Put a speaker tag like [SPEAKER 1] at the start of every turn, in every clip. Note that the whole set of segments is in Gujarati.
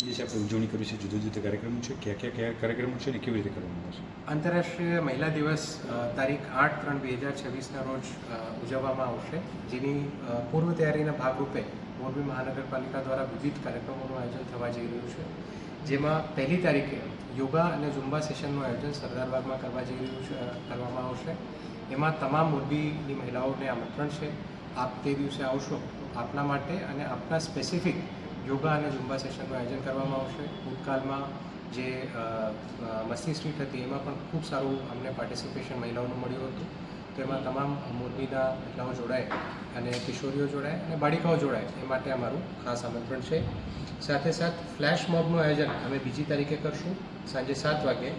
[SPEAKER 1] દિવસે આપણે ઉજવણી કરી છે, જુદા જુદા કાર્યક્રમો છે, કયા કાર્યક્રમો છે અને કેવી રીતે કરવામાં આવશે?
[SPEAKER 2] આંતરરાષ્ટ્રીય મહિલા દિવસ તારીખ 8/3/2026ના રોજ ઉજવવામાં આવશે, જેની પૂર્વ તૈયારીના ભાગરૂપે મોરબી મહાનગરપાલિકા દ્વારા વિવિધ કાર્યક્રમોનું આયોજન થવા જઈ રહ્યું છે, જેમાં પહેલી તારીખે યોગા અને ઝુંબા સેશનનું આયોજન સરદારબાગમાં કરવામાં આવશે. એમાં તમામ મોરબીની મહિલાઓને આમંત્રણ છે. આપ તે દિવસે આવશો તો આપના માટે અને આપના સ્પેસિફિક યોગા અને ઝુંબા સેશનનું આયોજન કરવામાં આવશે. ભૂતકાળમાં જે મસ્તી સ્ટ્રીટ હતી એમાં પણ ખૂબ સારું અમને પાર્ટિસિપેશન મહિલાઓનું મળ્યું હતું. તો એમાં તમામ મોરબીના મહિલાઓ જોડાય અને કિશોરીઓ જોડાય અને બાળિકાઓ જોડાય એ માટે અમારું ખાસ આમંત્રણ છે. સાથે સાથ ફ્લેશ મોબનું આયોજન અમે બીજી તારીખે કરશું સાંજે 7 વાગે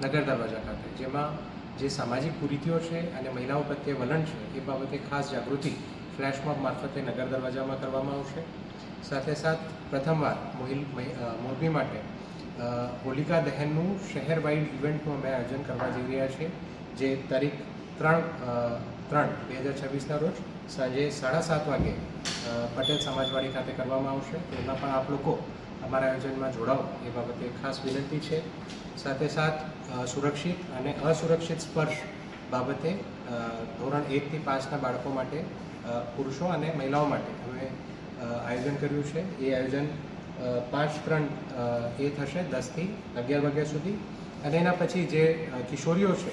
[SPEAKER 2] નગર દરવાજા ખાતે, જેમાં જે સામાજિક કુરીતિઓ છે અને મહિલાઓ પ્રત્યે વલણ છે એ બાબતે ખાસ જાગૃતિ ફ્લેશ મોબ મારફતે નગર દરવાજામાં કરવામાં આવશે. સાથે સાથ પ્રથમવાર મોરબી માટે હોલિકા દહનનું શહેર વાઇડ ઇવેન્ટનું અમે આયોજન કરવા જઈ રહ્યા છીએ, જે તારીખ 3/3/2026ના રોજ સાંજે 7:30 વાગે પટેલ સમાજવાડી ખાતે કરવામાં આવશે. એમાં પણ આપ લોકો અમારા આયોજનમાં જોડાઓ એ બાબતે ખાસ વિનંતી છે. સાથે સાથ સુરક્ષિત અને અસુરક્ષિત સ્પર્શ બાબતે ધોરણ 1 થી 5ના બાળકો માટે, પુરુષો અને મહિલાઓ માટે અમે આયોજન કર્યું છે. એ આયોજન 5/3 એ થશે 10 થી 11 વાગ્યા સુધી, અને એના પછી જે કિશોરીઓ છે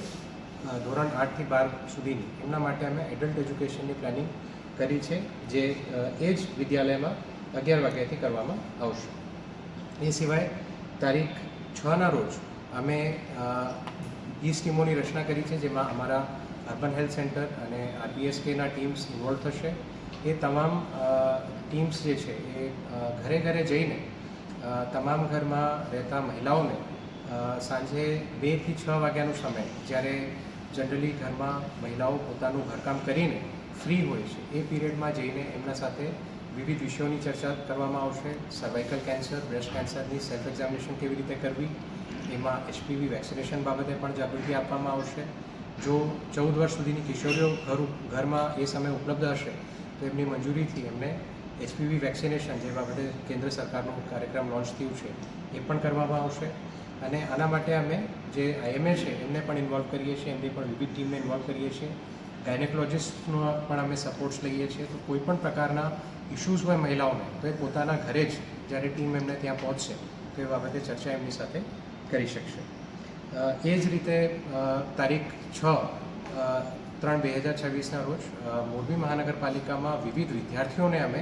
[SPEAKER 2] ધોરણ 8 થી 12 સુધીની, એમના માટે અમે એડલ્ટ એજ્યુકેશનની પ્લાનિંગ કરી છે, જે એ જ વિદ્યાલયમાં 11 વાગ્યાથી કરવામાં આવશે. એ સિવાય તારીખ 6ના રોજ અમે 20 ટીમોની રચના કરી છે, જેમાં અમારા અર્બન હેલ્થ સેન્ટર અને RBSKના ટીમ્સ ઇન્વોલ્વ થશે. એ તમામ ટીમ્સ જે છે એ ઘરે ઘરે જઈને તમામ ઘરમાં રહેતા મહિલાઓને સાંજે 2 થી 6 વાગ્યાનો સમય, જ્યારે જનરલી ઘરમાં મહિલાઓ પોતાનું ઘરકામ કરીને ફ્રી હોય છે, એ પીરિયડમાં જઈને એમના સાથે વિવિધ વિષયોની ચર્ચા કરવામાં આવશે. સર્વાઇકલ કેન્સર, બ્રેસ્ટ કેન્સરની સેલ્ફ એક્ઝામિનેશન કેવી રીતે કરવી, એમાં HPV વેક્સિનેશન બાબતે પણ જાગૃતિ આપવામાં આવશે. જો 14 વર્ષ સુધીની કિશોરીઓ ઘરમાં એ સમય ઉપલબ્ધ હશે તો એમની મંજૂરીથી એમને HPV વેક્સિનેશન, જે બાબતે કેન્દ્ર સરકારનો કાર્યક્રમ લોન્ચ થયું છે, એ પણ કરવામાં આવશે. અને આના માટે અમે જે IMA છે એમને પણ ઇન્વોલ્વ કરીએ છીએ, એમની પણ વિવિધ ટીમને ઇન્વોલ્વ કરીએ છીએ. ગાયનેકોલોજિસ્ટનો પણ અમે સપોર્ટ્સ લઈએ છીએ. તો કોઈ પણ પ્રકારના ઇશ્યુઝ હોય મહિલાઓને, તો એ પોતાના ઘરે જ જ્યારે ટીમ એમને ત્યાં પહોંચશે તો એ બાબતે ચર્ચા એમની સાથે કરી શકશે. એ જ રીતે તારીખ 6/3/2026ના રોજ મોરબી મહાનગરપાલિકામાં વિવિધ વિદ્યાર્થીઓને અમે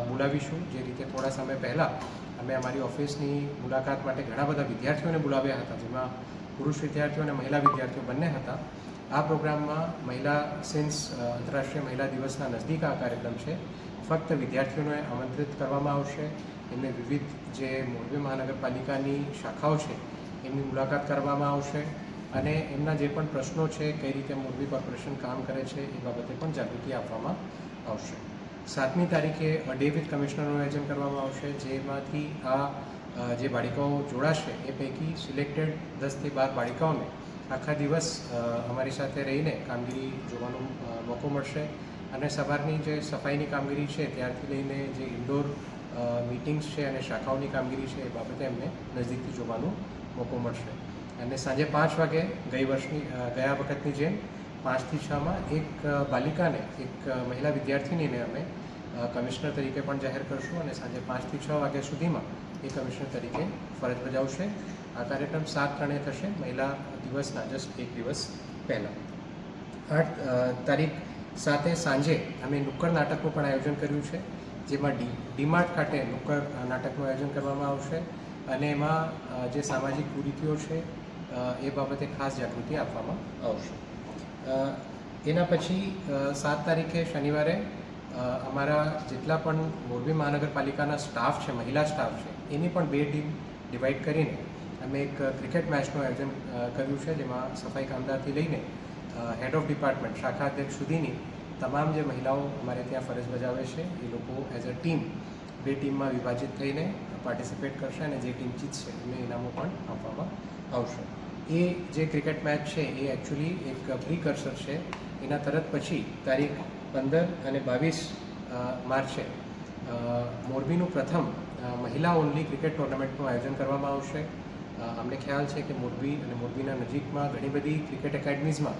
[SPEAKER 2] બોલાવીશું. જે રીતે થોડા સમય પહેલાં અમે અમારી ઓફિસની મુલાકાત માટે ઘણા બધા વિદ્યાર્થીઓને બોલાવ્યા હતા, જેમાં પુરુષ વિદ્યાર્થીઓ અને મહિલા વિદ્યાર્થીઓ બંને હતા. આ પ્રોગ્રામમાં આંતરરાષ્ટ્રીય મહિલા દિવસના નજદીક આ કાર્યક્રમ છે, ફક્ત વિદ્યાર્થીઓને આમંત્રિત કરવામાં આવશે. એમને વિવિધ જે મોરબી મહાનગરપાલિકાની શાખાઓ છે એમની મુલાકાત કરવામાં આવશે, અને એમના જે પણ પ્રશ્નો છે, કઈ રીતે મોરબી કોર્પોરેશન કામ કરે છે એ બાબતે પણ જાગૃતિ આપવામાં આવશે. 7મી તારીખે ડે વિથ કમિશનરનું આયોજન કરવામાં આવશે, જેમાંથી આ જે બાળિકાઓ જોડાશે એ પૈકી સિલેક્ટેડ 10 થી 12 બાળિકાઓને આખા દિવસ અમારી સાથે રહીને કામગીરી જોવાનો મોકો મળશે. અને સવારની જે સફાઈની કામગીરી છે ત્યારથી લઈને જે ઇન્ડોર મીટિંગ્સ છે અને શાખાઓની કામગીરી છે એ બાબતે એમને નજીકથી જોવાનો મોકો મળશે. અને સાંજે 5 વાગે ગયા વખતની જેમ 5 થી 6માં એક બાલિકાને, એક મહિલા વિદ્યાર્થીનીને અમે કમિશનર તરીકે પણ જાહેર કરશું, અને સાંજે 5 થી 6 વાગ્યા સુધીમાં એ કમિશનર તરીકે ફરજ બજાવશે. આ કાર્યક્રમ 7/3 થશે, મહિલા દિવસના જસ્ટ એક દિવસ પહેલાં. 8 તારીખ 7 સાંજે અમે નુક્કડ નાટકનું પણ આયોજન કર્યું છે, જેમાં ડીમાર્ટ ખાતે નુક્કડ નાટકનું આયોજન કરવામાં આવશે, અને એમાં જે સામાજિક કુરીતિઓ છે એ બાબતે ખાસ જાગૃતિ આપવામાં આવશે. એના પછી 7 તારીખે શનિવારે અમારા જેટલા પણ મોરબી મહાનગરપાલિકાના સ્ટાફ છે, મહિલા સ્ટાફ છે, એની પણ 2 ટીમ ડિવાઈડ કરીને અમે એક ક્રિકેટ મેચનું આયોજન કર્યું છે, જેમાં સફાઈ કામદારથી લઈને હેડ ઓફ ડિપાર્ટમેન્ટ, શાખા અધ્યક્ષ સુધીની તમામ જે મહિલાઓ અમારે ત્યાં ફરજ બજાવે છે એ લોકો એઝ અ ટીમ 2 ટીમમાં વિભાજિત થઈને પાર્ટિસિપેટ કરશે, અને જે ટીમ જીતશે એમને ઇનામો પણ આપવામાં આવશે. એ જે ક્રિકેટ મેચ છે એ એકચ્યુઅલી એક પ્રીકર્સર છે. એના તરત પછી તારીખ 15 અને 22 માર્ચે મોરબીનું પ્રથમ મહિલા ઓનલી ક્રિકેટ ટુર્નામેન્ટનું આયોજન કરવામાં આવશે. અમને ખ્યાલ છે કે મોરબી અને મોરબીના નજીકમાં ઘણી બધી ક્રિકેટ એકેડમીઝમાં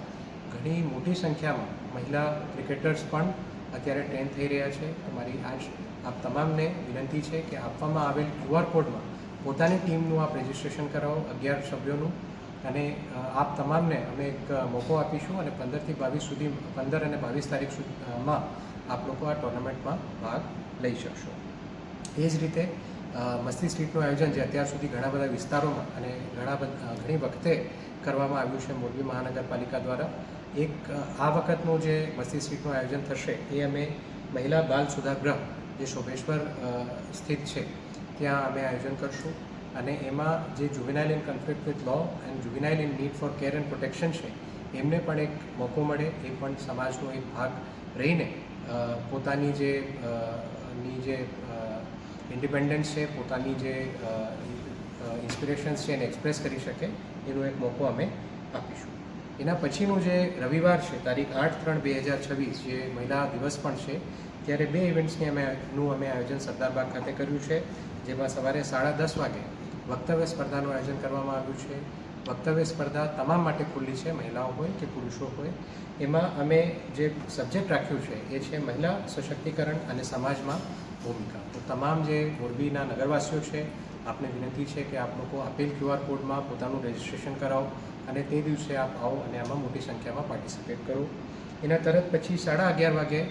[SPEAKER 2] ઘણી મોટી સંખ્યામાં મહિલા ક્રિકેટર્સ પણ અત્યારે ટ્રેન થઈ રહ્યા છે. અમારી આજ આપ તમામને વિનંતી છે કે આપવામાં આવેલ QR કોડમાં પોતાની ટીમનું આપ રજિસ્ટ્રેશન કરાવો 11 સભ્યોનું, અને આપ તમામને અમે એક મોકો આપીશું અને 15 થી 22 સુધી 15 અને 22 તારીખ સુધીમાં આપ લોકો આ ટુર્નામેન્ટમાં ભાગ લઈ શકશો. એ જ રીતે મસ્તી સ્ટ્રીટનું આયોજન જે અત્યાર સુધી ઘણા બધા વિસ્તારોમાં અને ઘણી વખતે કરવામાં આવ્યું છે મોરબી મહાનગરપાલિકા દ્વારા, એક આ વખતનું જે મસ્તી સ્ટ્રીટનું આયોજન થશે એ અમે મહિલા બાલ સુધારગૃહ જે શોભેશ્વર સ્થિત છે ત્યાં અમે આયોજન કરશું. અને એમાં જે juvenile in conflict with law and juvenile in need for care and protection છે એમને પણ એક મોકો મળે, એ પણ સમાજનો એક ભાગ રહીને પોતાની જે ઇન્ડિપેન્ડન્સ છે, પોતાની જે ઇન્સ્પિરેશન્સ છે એને એક્સપ્રેસ કરી શકે એનો એક મોકો અમે આપીશું. એના પછીનું જે રવિવાર છે તારીખ 8/3/2026 જે મહિલા દિવસ પણ છે, ત્યારે 2 ઇવેન્ટ્સનું અમે આયોજન સરદારબાગ ખાતે કર્યું છે, જેમાં સવારે 10:30 વાગે વક્તવ્ય સ્પર્ધાનું આયોજન કરવામાં આવ્યું છે. વક્તવ્ય સ્પર્ધા તમામ માટે ખુલ્લી છે, મહિલાઓ હોય કે પુરુષો હોય. એમાં અમે જે સબ્જેક્ટ રાખ્યું છે એ છે મહિલા સશક્તિકરણ અને સમાજમાં ભૂમિકા. તો તમામ જે મોરબીના નગરવાસીઓ છે આપને વિનંતી છે કે આપ લોકો આપેલ QR કોડમાં પોતાનું રજિસ્ટ્રેશન કરાવો અને તે દિવસે આપ આવો અને આમાં મોટી સંખ્યામાં પાર્ટિસિપેટ કરો. એના તરત પછી 11:30 વાગે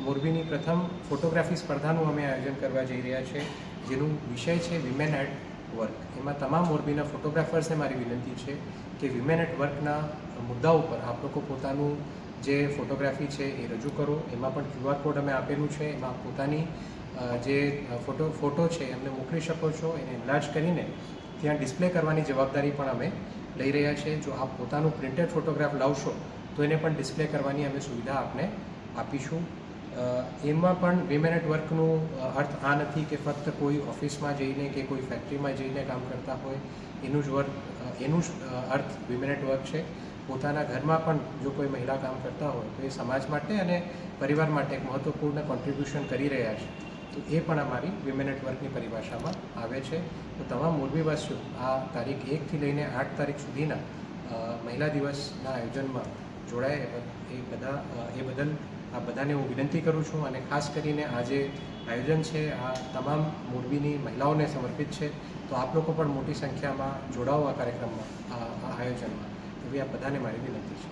[SPEAKER 2] મોરબીની પ્રથમ ફોટોગ્રાફી સ્પર્ધાનું અમે આયોજન કરવા જઈ રહ્યા છે, જેનું વિષય છે વિમેન એટ વર્ક. એમાં તમામ મોરબીના ફોટોગ્રાફર્સને મારી વિનંતી છે કે વિમેન એટ વર્કના મુદ્દા ઉપર આપ લોકો પોતાનું જે ફોટોગ્રાફી છે એ રજૂ કરો. એમાં પણ QR કોડ અમે આપેલું છે, એમાં પોતાની જે ફોટો છે એમને મોકલી શકો છો. એને એનલાર્જ કરીને ત્યાં ડિસ્પ્લે કરવાની જવાબદારી પણ અમે લઈ રહ્યા છીએ. જો આપ પોતાનું પ્રિન્ટેડ ફોટોગ્રાફ લાવશો તો એને પણ ડિસ્પ્લે કરવાની અમે સુવિધા આપને આપીશું. એમાં પણ વિમેન એટ વર્કનું અર્થ આ નથી કે ફક્ત કોઈ ઓફિસમાં જઈને કે કોઈ ફેક્ટરીમાં જઈને કામ કરતા હોય એનું જ અર્થ વિમેન એટ વર્ક છે. પોતાના ઘરમાં પણ જો કોઈ મહિલા કામ કરતા હોય તો એ સમાજ માટે અને પરિવાર માટે એક મહત્ત્વપૂર્ણ કોન્ટ્રીબ્યુશન કરી રહ્યા છે, તો એ પણ અમારી વિમેન એટ વર્કની પરિભાષામાં આવે છે. તો તમામ મોરબીવાસીઓ આ તારીખ 1થી લઈને 8 તારીખ સુધીના મહિલા દિવસના આયોજનમાં જોડાય એ બદલ આ બધાને હું વિનંતી કરું છું. અને ખાસ કરીને આ જે આયોજન છે આ તમામ મોરબીની મહિલાઓને સમર્પિત છે, તો આપ લોકો પણ મોટી સંખ્યામાં જોડાઓ આ કાર્યક્રમમાં, આ આયોજનમાં. એવી આ બધાને મારી વિનંતી છે.